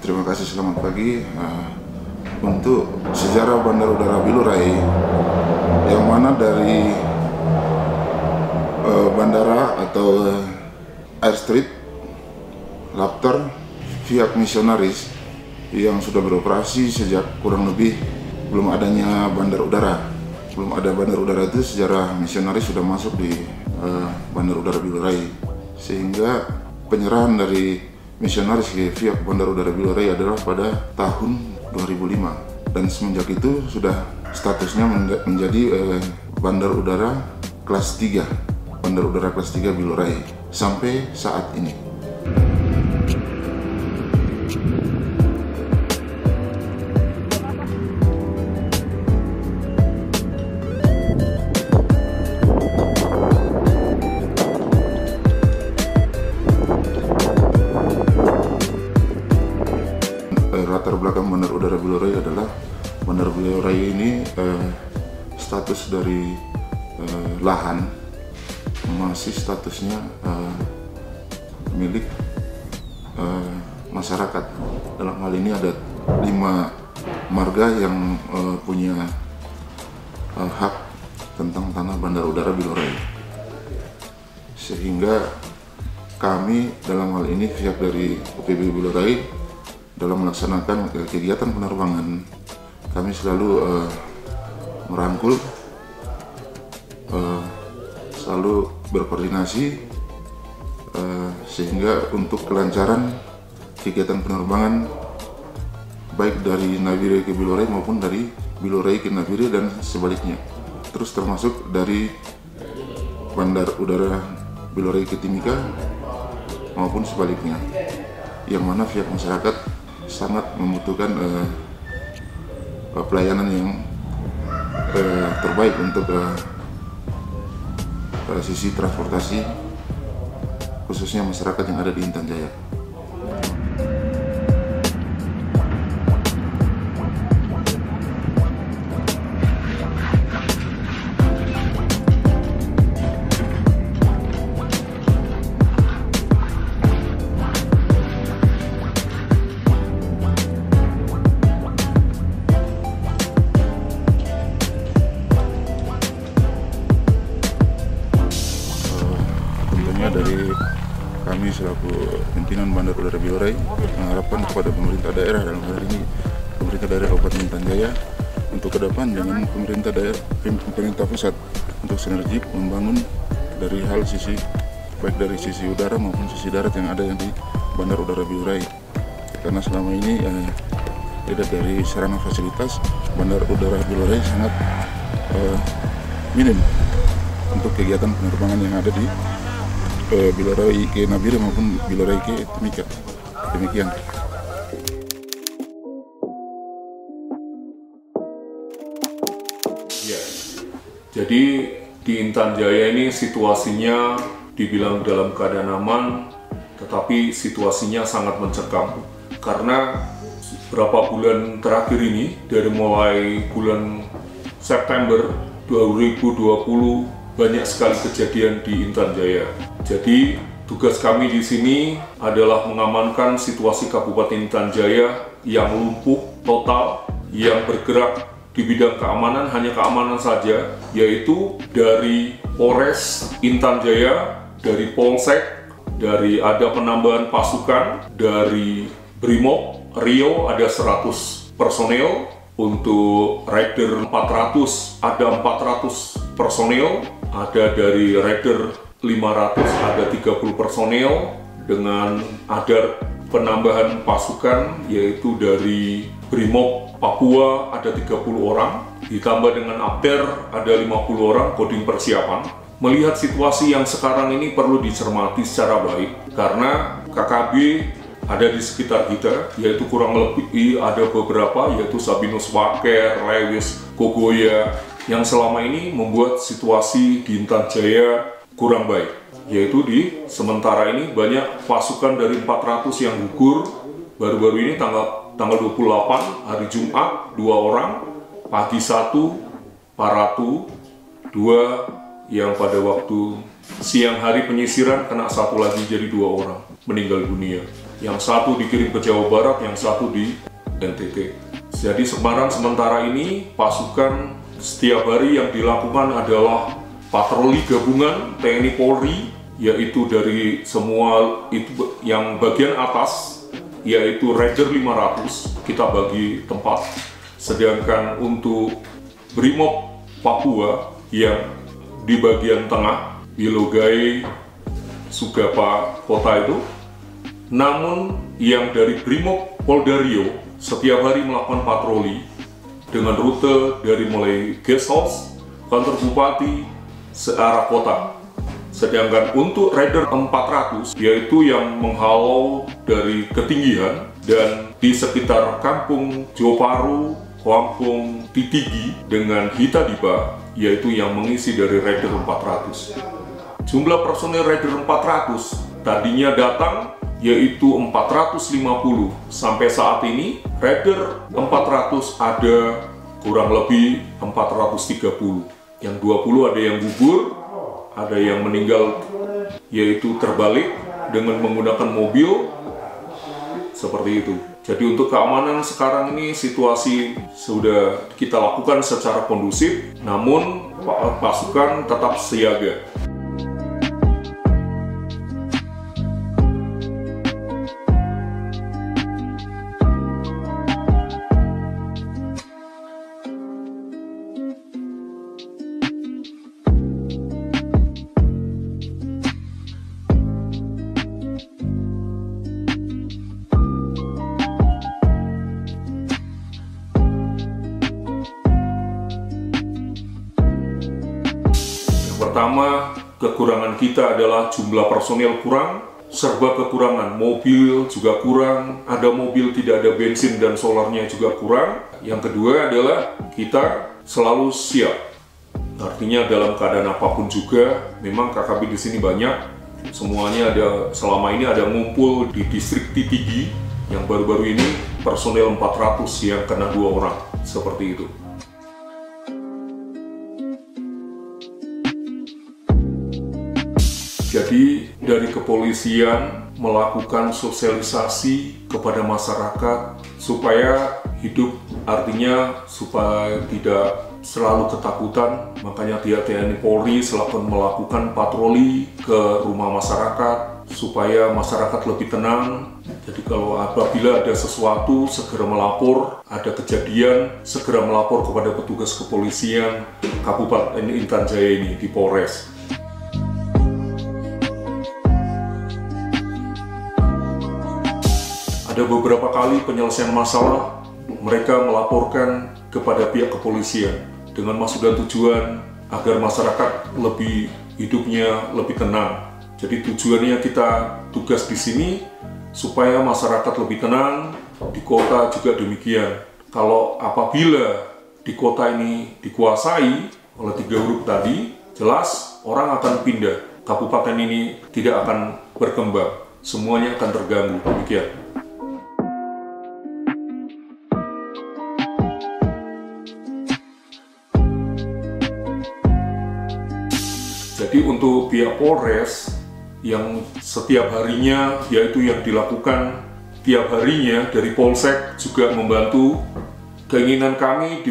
Terima kasih, selamat pagi. Untuk sejarah Bandar Udara Bilurai, yang mana dari bandara atau airstrip Lapter pihak misionaris yang sudah beroperasi sejak kurang lebih belum adanya bandar udara. Belum ada bandar udara itu sejarah misionaris sudah masuk di Bandar Udara Bilurai, sehingga penyerahan dari misionaris ke pihak Bandar Udara Bilurai adalah pada tahun 2005, dan semenjak itu sudah statusnya menjadi Bandar Udara kelas 3, Bandar Udara kelas 3 Bilurai sampai saat ini. Latar belakang Bandar Udara Bilurai adalah Bandar Bilurai ini status dari lahan masih statusnya milik masyarakat. Dalam hal ini ada 5 marga yang punya hak tentang tanah Bandar Udara Bilurai, sehingga kami dalam hal ini pihak dari UPB Bilurai dalam melaksanakan kegiatan penerbangan, kami selalu merangkul, selalu berkoordinasi, sehingga untuk kelancaran kegiatan penerbangan baik dari Nabire ke Bilurai maupun dari Bilurai ke Nabire dan sebaliknya, terus termasuk dari Bandar Udara Bilurai ke Timika maupun sebaliknya, yang mana pihak masyarakat sangat membutuhkan pelayanan yang terbaik untuk sisi transportasi, khususnya masyarakat yang ada di Intan Jaya. Dari kami selaku pimpinan Bandar Udara Bilurai mengharapkan kepada pemerintah daerah, dalam hal ini pemerintah daerah Kabupaten Intan Jaya, untuk ke depan dengan pemerintah pusat untuk sinergi membangun dari hal sisi baik dari sisi udara maupun sisi darat yang ada yang di Bandar Udara Bilurai, karena selama ini tidak dari sarana fasilitas Bandar Udara Bilurai sangat minim untuk kegiatan penerbangan yang ada di Bilurai ke Nabire maupun Bilurai ke Timika. Demikian. Ya, jadi di Intan Jaya ini situasinya dibilang dalam keadaan aman, tetapi situasinya sangat mencekam. Karena beberapa bulan terakhir ini, dari mulai bulan September 2020, banyak sekali kejadian di Intan Jaya. Jadi tugas kami di sini adalah mengamankan situasi Kabupaten Intan Jaya yang lumpuh total, yang bergerak di bidang keamanan, hanya keamanan saja, yaitu dari Polres Intan Jaya, dari Polsek, dari ada penambahan pasukan, dari Brimob Rio ada 100 personel, untuk Rider 400 ada 400 personel, ada dari Rider 500 ada 30 personel, dengan ada penambahan pasukan yaitu dari Brimob Papua ada 30 orang, ditambah dengan Apter ada 50 orang kodim persiapan. Melihat situasi yang sekarang ini perlu dicermati secara baik, karena KKB ada di sekitar kita, yaitu kurang lebih ada beberapa, yaitu Sabinus Waker, Lewis, Kogoya, yang selama ini membuat situasi di Intan Jaya kurang baik. Yaitu di sementara ini banyak pasukan dari 400 yang gugur. Baru-baru ini tanggal 28 hari Jumat 2 orang, pagi 1 Paratu 2, yang pada waktu siang hari penyisiran kena 1 lagi jadi 2 orang. meninggal dunia. Yang satu dikirim ke Jawa Barat, yang satu di NTT. Jadi Semarang sementara ini pasukan setiap hari yang dilakukan adalah patroli gabungan TNI Polri, yaitu dari semua itu yang bagian atas, yaitu Raider 500, kita bagi tempat. Sedangkan untuk Brimob Papua yang di bagian tengah, Bilogai, Sugapa kota itu. Namun yang dari Brimob Polda Riau setiap hari melakukan patroli dengan rute dari mulai guest house, kantor bupati, searah kota. Sedangkan untuk Raider 400, yaitu yang menghalau dari ketinggian dan di sekitar kampung Joparu, kampung Titigi dengan Hitadiba, yaitu yang mengisi dari Raider 400. Jumlah personil Raider 400 tadinya datang yaitu 450. Sampai saat ini Raider 400 ada kurang lebih 430. Yang 20 ada yang gugur, ada yang meninggal yaitu terbalik dengan menggunakan mobil, seperti itu. Jadi untuk keamanan sekarang ini situasi sudah kita lakukan secara kondusif, namun pasukan tetap siaga. Pertama, kekurangan kita adalah jumlah personil kurang, serba kekurangan, mobil juga kurang, ada mobil tidak ada bensin dan solarnya juga kurang. Yang kedua adalah kita selalu siap, artinya dalam keadaan apapun juga. Memang KKB di sini banyak, semuanya ada, selama ini ada ngumpul di distrik Titigi, yang baru-baru ini personil 400 yang kena 2 orang, seperti itu. Jadi dari kepolisian melakukan sosialisasi kepada masyarakat supaya hidup, artinya supaya tidak selalu ketakutan. Makanya TNI Polri selalu melakukan patroli ke rumah masyarakat supaya masyarakat lebih tenang. Jadi kalau apabila ada sesuatu segera melapor, ada kejadian segera melapor kepada petugas kepolisian Kabupaten Intan Jaya ini di Polres. Ada beberapa kali penyelesaian masalah, mereka melaporkan kepada pihak kepolisian dengan maksud dan tujuan agar masyarakat lebih hidupnya lebih tenang. Jadi tujuannya kita tugas di sini supaya masyarakat lebih tenang, di kota juga demikian. Kalau apabila di kota ini dikuasai oleh 3 huruf tadi, jelas orang akan pindah. Kabupaten ini tidak akan berkembang, semuanya akan terganggu, demikian. Jadi untuk pihak Polres yang setiap harinya, yaitu yang dilakukan tiap harinya dari Polsek juga membantu. Keinginan kami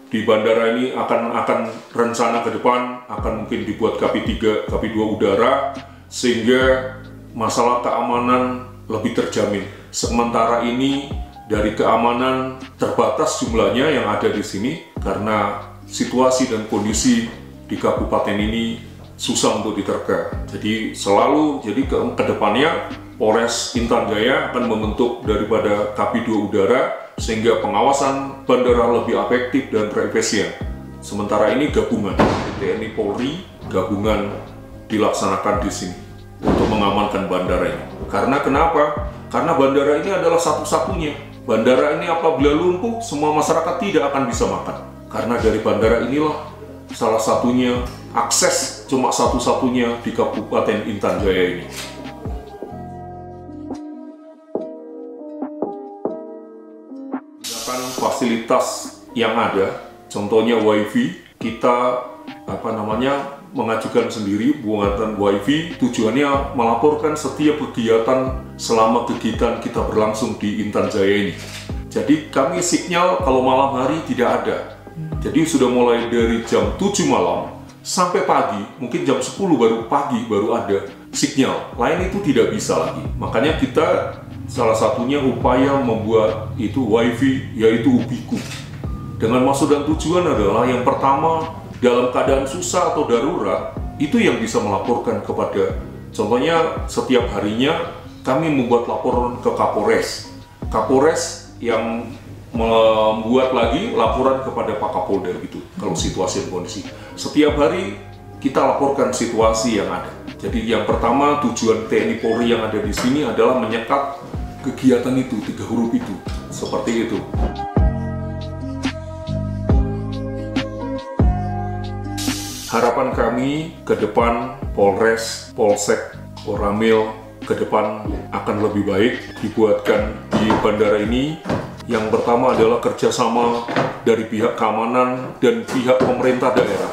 di bandara ini akan rencana ke depan akan mungkin dibuat KP3, KP2 udara sehingga masalah keamanan lebih terjamin. Sementara ini dari keamanan terbatas jumlahnya yang ada di sini karena situasi dan kondisi di kabupaten ini susah untuk diterka. Jadi selalu, jadi ke depannya Polres Intan Jaya akan membentuk daripada KP2 udara sehingga pengawasan bandara lebih efektif dan terefisien. Sementara ini gabungan TNI Polri gabungan dilaksanakan di sini untuk mengamankan bandara ini. Karena kenapa? Karena bandara ini adalah satu-satunya. Bandara ini apabila lumpuh, semua masyarakat tidak akan bisa makan. Karena dari bandara inilah salah satunya akses cuma satu-satunya di Kabupaten Intan Jaya ini. Gunakan fasilitas yang ada, contohnya WiFi, kita mengajukan sendiri buatan WiFi, tujuannya melaporkan setiap kegiatan selama kegiatan kita berlangsung di Intan Jaya ini. Jadi kami sinyal kalau malam hari tidak ada. Jadi sudah mulai dari jam 7 malam sampai pagi, mungkin jam 10 baru ada sinyal. Lain itu tidak bisa lagi. Makanya kita salah satunya upaya membuat itu WiFi, yaitu Ubiku. Dengan maksud dan tujuan adalah yang pertama, dalam keadaan susah atau darurat, itu yang bisa melaporkan kepada, contohnya setiap harinya kami membuat laporan ke Kapolres. Kapolres yang membuat lagi laporan kepada Pak Kapolda gitu, kalau situasi dan kondisi. Setiap hari kita laporkan situasi yang ada. Jadi yang pertama, tujuan TNI Polri yang ada di sini adalah menyekat kegiatan itu, 3 huruf itu, seperti itu. Harapan kami ke depan Polres, Polsek, Koramil ke depan akan lebih baik dibuatkan di bandara ini. Yang pertama adalah kerjasama dari pihak keamanan dan pihak pemerintah daerah.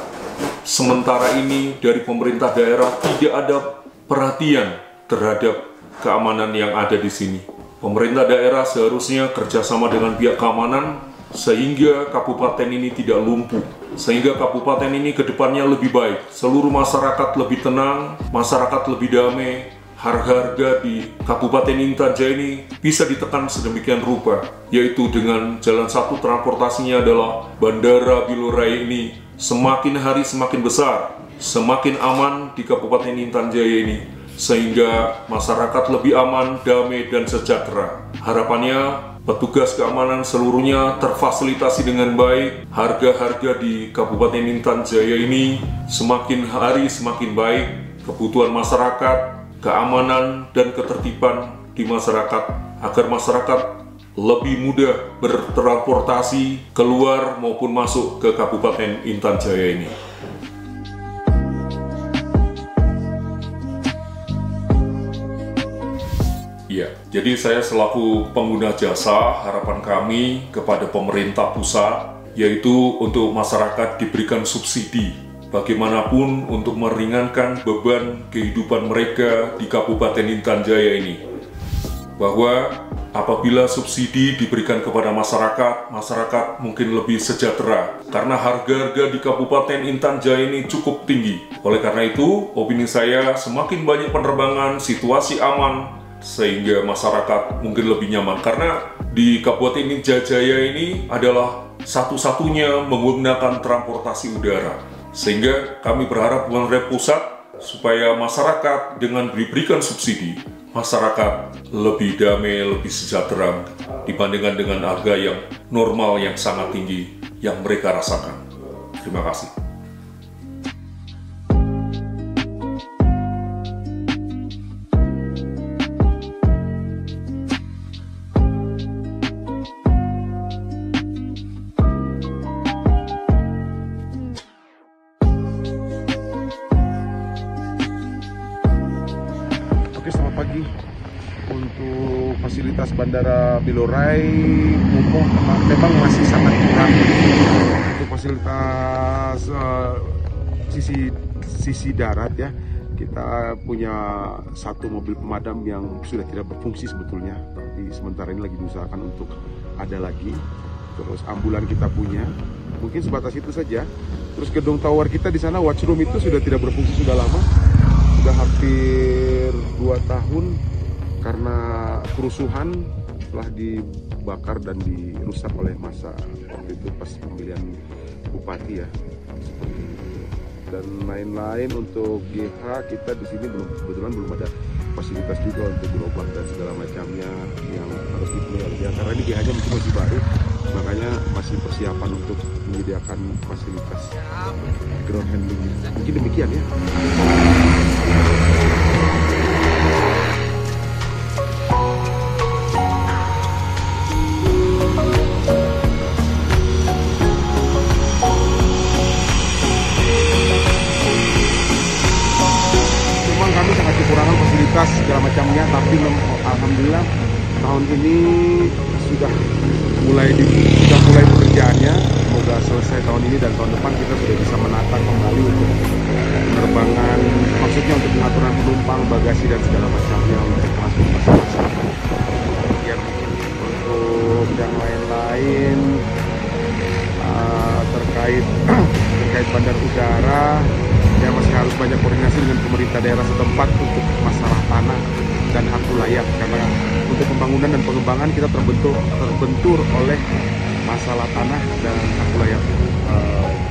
Sementara ini dari pemerintah daerah tidak ada perhatian terhadap keamanan yang ada di sini. Pemerintah daerah seharusnya kerjasama dengan pihak keamanan sehingga kabupaten ini tidak lumpuh, sehingga kabupaten ini ke depannya lebih baik, seluruh masyarakat lebih tenang, masyarakat lebih damai, harga-harga di Kabupaten Intan Jaya ini bisa ditekan sedemikian rupa, yaitu dengan jalan satu transportasinya adalah Bandara Bilora ini semakin hari semakin besar, semakin aman di Kabupaten Intan Jaya ini, sehingga masyarakat lebih aman, damai, dan sejahtera. Harapannya petugas keamanan seluruhnya terfasilitasi dengan baik, harga-harga di Kabupaten Intan Jaya ini semakin hari semakin baik, kebutuhan masyarakat, keamanan dan ketertiban di masyarakat, agar masyarakat lebih mudah bertransportasi keluar maupun masuk ke Kabupaten Intan Jaya ini. Ya, jadi saya selaku pengguna jasa, harapan kami kepada pemerintah pusat yaitu untuk masyarakat diberikan subsidi bagaimanapun untuk meringankan beban kehidupan mereka di Kabupaten Intan Jaya ini. Bahwa apabila subsidi diberikan kepada masyarakat, masyarakat mungkin lebih sejahtera karena harga-harga di Kabupaten Intan Jaya ini cukup tinggi. Oleh karena itu, opini saya semakin banyak penerbangan, situasi aman, sehingga masyarakat mungkin lebih nyaman. Karena di Kabupaten Intan Jaya ini adalah satu-satunya menggunakan transportasi udara. Sehingga kami berharap pemerintah pusat supaya masyarakat dengan diberikan subsidi, masyarakat lebih damai, lebih sejahtera dibandingkan dengan harga yang normal yang sangat tinggi yang mereka rasakan. Terima kasih. Selamat pagi. Untuk fasilitas Bandara Bilora memang masih sangat kurang. Untuk fasilitas sisi darat ya, kita punya satu mobil pemadam yang sudah tidak berfungsi sebetulnya, tapi sementara ini lagi diusahakan untuk ada lagi. Terus ambulan kita punya, mungkin sebatas itu saja. Terus gedung tower kita di sana, watchroom itu sudah tidak berfungsi sudah lama. Sudah hampir 2 tahun karena kerusuhan telah dibakar dan dirusak oleh massa waktu itu pas pemilihan bupati ya, seperti itu. Dan lain-lain. Untuk GH kita di sini kebetulan belum ada fasilitas juga untuk berobat dan segala macamnya yang harus dipenuhi oleh GH, karena ini GH-nya masih baru, makanya masih persiapan untuk menyediakan fasilitas ground handling. Mungkin demikian ya. Memang kami sangat kekurangan fasilitas segala macamnya, tapi alhamdulillah tahun ini sudah mulai pekerjaannya. Semoga sudah selesai tahun ini dan tahun depan kita sudah bisa menata kembali untuk penerbangan, maksudnya untuk pengaturan penumpang, bagasi dan segala macamnya untuk masuk masing-masing. Ya, untuk yang lain-lain terkait bandar udara, ya masih harus banyak koordinasi dengan pemerintah daerah setempat untuk masalah tanah dan hak wilayah, karena untuk pembangunan dan pengembangan kita terbentur oleh masalah tanah dan hak wilayah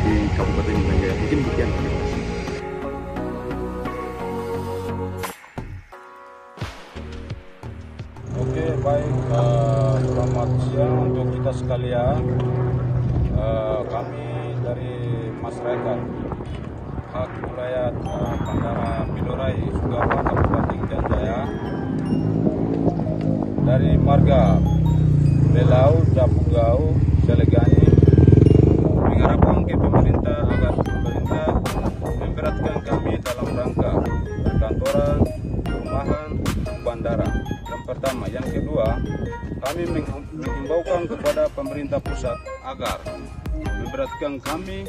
di Kabupaten Intan Jaya. Mungkin demikian. Oke, baik. Selamat siang untuk kita sekalian. Kami dari masyarakat hak wilayah Bandara Bilorai Sugapa Kabupaten Intan Jaya dari marga Belau, Japugau, Selegani mengharapkan ke pemerintah agar pemerintah memberatkan kami dalam rangka perkantoran, perumahan, bandara. Yang pertama, yang kedua, kami menghimbaukan kepada pemerintah pusat agar memberatkan kami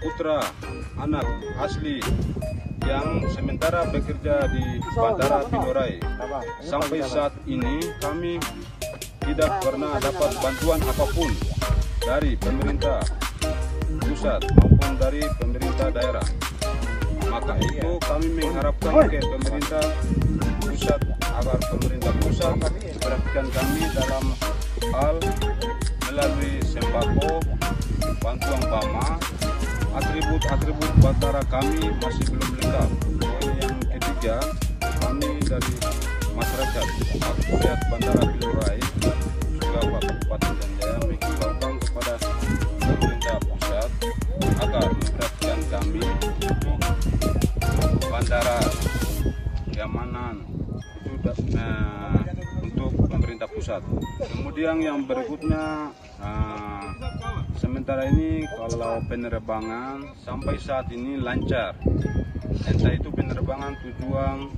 putra anak asli yang sementara bekerja di Bandara Bilorai. Sampai saat ini kami tidak pernah dapat bantuan apapun dari pemerintah pusat maupun dari pemerintah daerah. Maka itu kami mengharapkan ke pemerintah pusat agar pemerintah pusat memperhatikan kami dalam hal melalui sembako, bantuan BAMA, atribut bandara kami masih belum lengkap. Yang ketiga, kami dari masyarakat rakyat Bandara Bilorai Sugapa Kabupaten Intan Jaya menghimbaukan kepada pemerintah pusat agar memperhatikan kami untuk bandara keamanan itu untuk pemerintah pusat. Kemudian yang berikutnya, sementara ini kalau penerbangan sampai saat ini lancar, entah itu penerbangan tujuan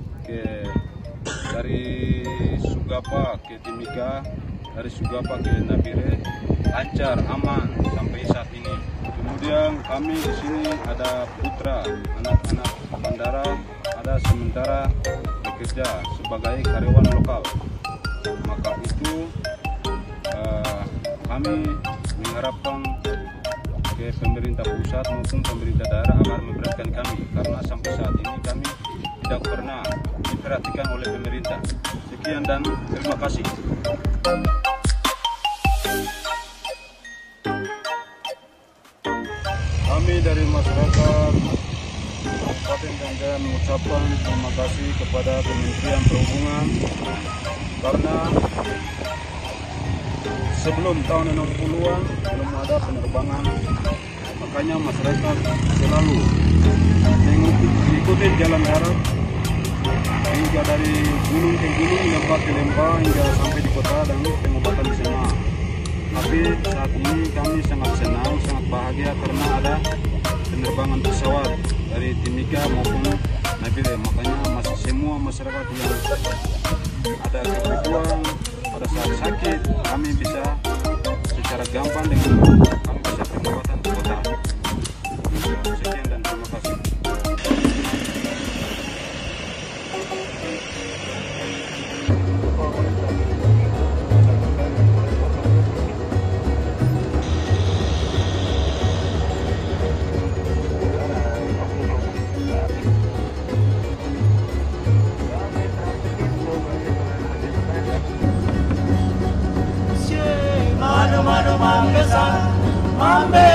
dari Sugapa ke Timika, dari Sugapa ke Nabire lancar, aman sampai saat ini. Kemudian kami di sini ada putra anak-anak bandara, ada sementara bekerja sebagai karyawan lokal. Maka itu kami mengharapkan ke pemerintah pusat maupun pemerintah daerah agar memberatkan kami, karena sampai saat ini kami tidak pernah diperhatikan oleh pemerintah. Sekian dan terima kasih. Kami dari masyarakat Kabupaten Intan Jaya mengucapkan terima kasih kepada Kementerian Perhubungan karena sebelum tahun 60-an belum ada penerbangan, makanya masyarakat selalu mengikuti jalan darat hingga dari gunung ke gunung, lembah ke lembah hingga sampai di kota dan pengobatan di sana. Tapi saat ini kami sangat senang, sangat bahagia karena ada penerbangan pesawat dari Timika maupun Nabire. Makanya semua masyarakat yang ada kebutuhan pada saat sakit, kami bisa secara gampang dengan kami bisa pengobatan di kota. Sekian dan terima kasih. Mano, mano, mambesan, mambe.